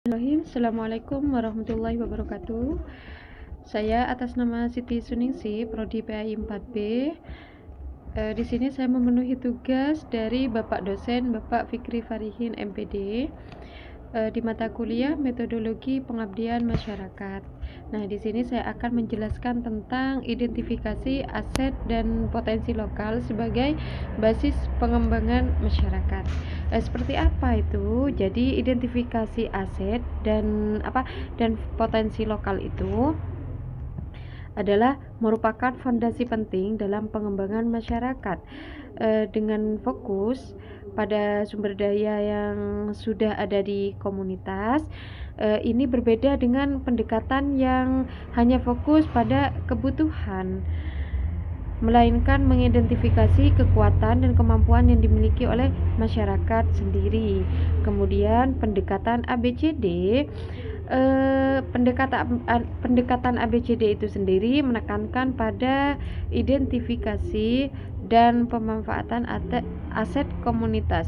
Bismillahirrahmanirrahim. Assalamualaikum warahmatullahi wabarakatuh. Saya atas nama Siti Suningsi, Prodi PAI 4B. Di sini saya memenuhi tugas dari Bapak dosen Bapak Fikri Farihin MPD di mata kuliah Metodologi Pengabdian Masyarakat. Nah, di sini saya akan menjelaskan tentang identifikasi aset dan potensi lokal sebagai basis pengembangan masyarakat. Seperti apa itu? Jadi identifikasi aset dan potensi lokal itu adalah merupakan fondasi penting dalam pengembangan masyarakat dengan fokus pada sumber daya yang sudah ada di komunitas. Ini berbeda dengan pendekatan yang hanya fokus pada kebutuhan, melainkan mengidentifikasi kekuatan dan kemampuan yang dimiliki oleh masyarakat sendiri. Kemudian pendekatan ABCD, pendekatan ABCD itu sendiri menekankan pada identifikasi dan pemanfaatan aset komunitas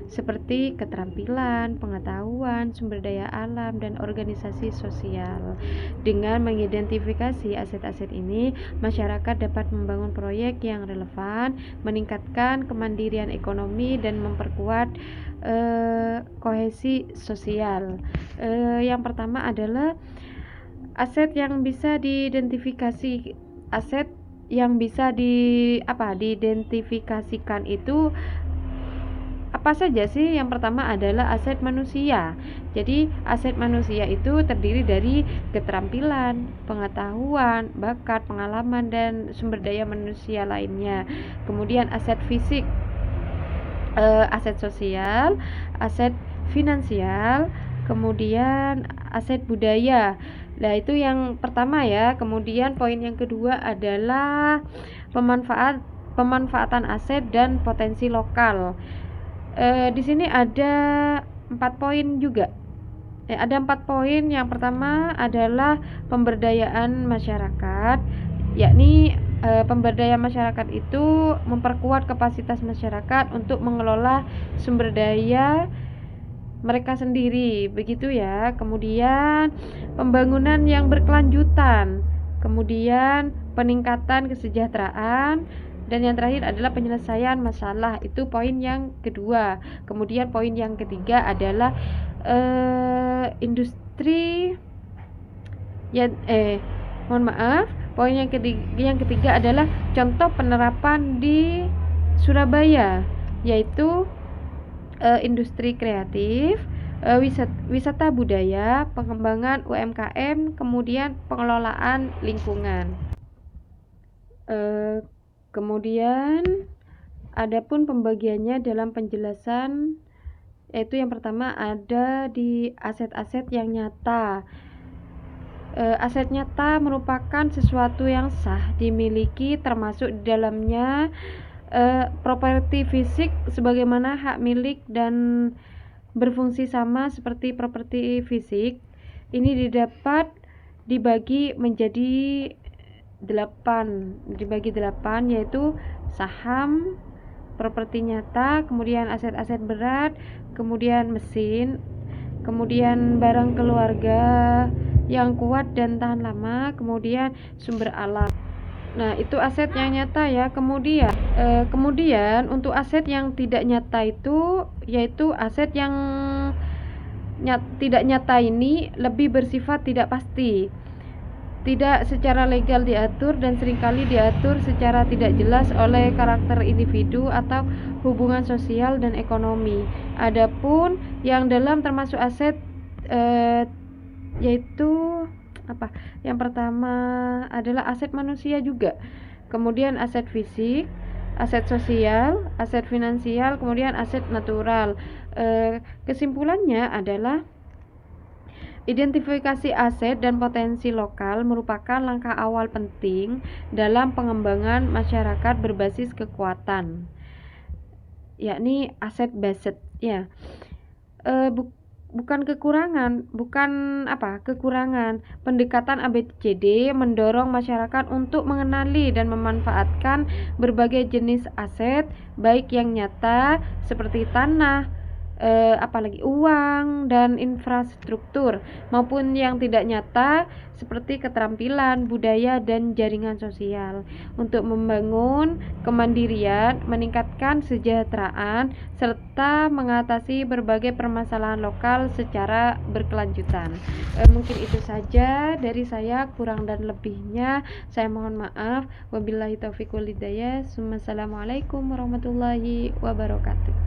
seperti keterampilan, pengetahuan, sumber daya alam, dan organisasi sosial. Dengan mengidentifikasi aset-aset ini, masyarakat dapat membangun proyek yang relevan, meningkatkan kemandirian ekonomi, dan memperkuat kohesi sosial. Yang pertama adalah aset yang bisa diidentifikasi. Aset yang bisa diidentifikasikan itu apa saja sih? Yang pertama adalah aset manusia. Jadi aset manusia itu terdiri dari keterampilan, pengetahuan, bakat, pengalaman, dan sumber daya manusia lainnya. Kemudian aset fisik, aset sosial, aset finansial, kemudian aset budaya. Nah, itu yang pertama ya. Kemudian poin yang kedua adalah pemanfaatan aset dan potensi lokal. Di sini ada 4 poin juga. Ada 4 poin. Yang pertama adalah pemberdayaan masyarakat, yakni pemberdayaan masyarakat itu memperkuat kapasitas masyarakat untuk mengelola sumber daya mereka sendiri, begitu ya. Kemudian pembangunan yang berkelanjutan, kemudian peningkatan kesejahteraan, dan yang terakhir adalah penyelesaian masalah. Itu poin yang kedua. Kemudian poin yang ketiga adalah industri ya poin yang ketiga adalah contoh penerapan di Surabaya, yaitu industri kreatif, wisata budaya, pengembangan UMKM, kemudian pengelolaan lingkungan. Kemudian adapun pembagiannya dalam penjelasan, yaitu yang pertama ada di aset-aset yang nyata. Aset nyata merupakan sesuatu yang sah dimiliki, termasuk di dalamnya properti fisik sebagaimana hak milik dan berfungsi sama seperti properti fisik. Ini didapat dibagi menjadi 8, yaitu saham, properti nyata, kemudian aset-aset berat, kemudian mesin, kemudian barang keluarga yang kuat dan tahan lama, kemudian sumber alam. Nah, itu aset yang nyata ya. Kemudian untuk aset yang tidak nyata itu, yaitu aset yang tidak nyata ini lebih bersifat tidak pasti, tidak secara legal diatur, dan seringkali diatur secara tidak jelas oleh karakter individu atau hubungan sosial dan ekonomi. Adapun yang dalam termasuk aset yaitu yang pertama adalah aset manusia juga, kemudian aset fisik, aset sosial, aset finansial, kemudian aset natural. Kesimpulannya adalah identifikasi aset dan potensi lokal merupakan langkah awal penting dalam pengembangan masyarakat berbasis kekuatan, yakni aset based ya. Bukan kekurangan. Pendekatan ABCD mendorong masyarakat untuk mengenali dan memanfaatkan berbagai jenis aset, baik yang nyata seperti tanah, apalagi uang dan infrastruktur, maupun yang tidak nyata seperti keterampilan, budaya, dan jaringan sosial, untuk membangun kemandirian, meningkatkan kesejahteraan, serta mengatasi berbagai permasalahan lokal secara berkelanjutan. Mungkin itu saja dari saya, kurang dan lebihnya saya mohon maaf. Wabillahi taufiq wal hidayah. Assalamualaikum warahmatullahi wabarakatuh.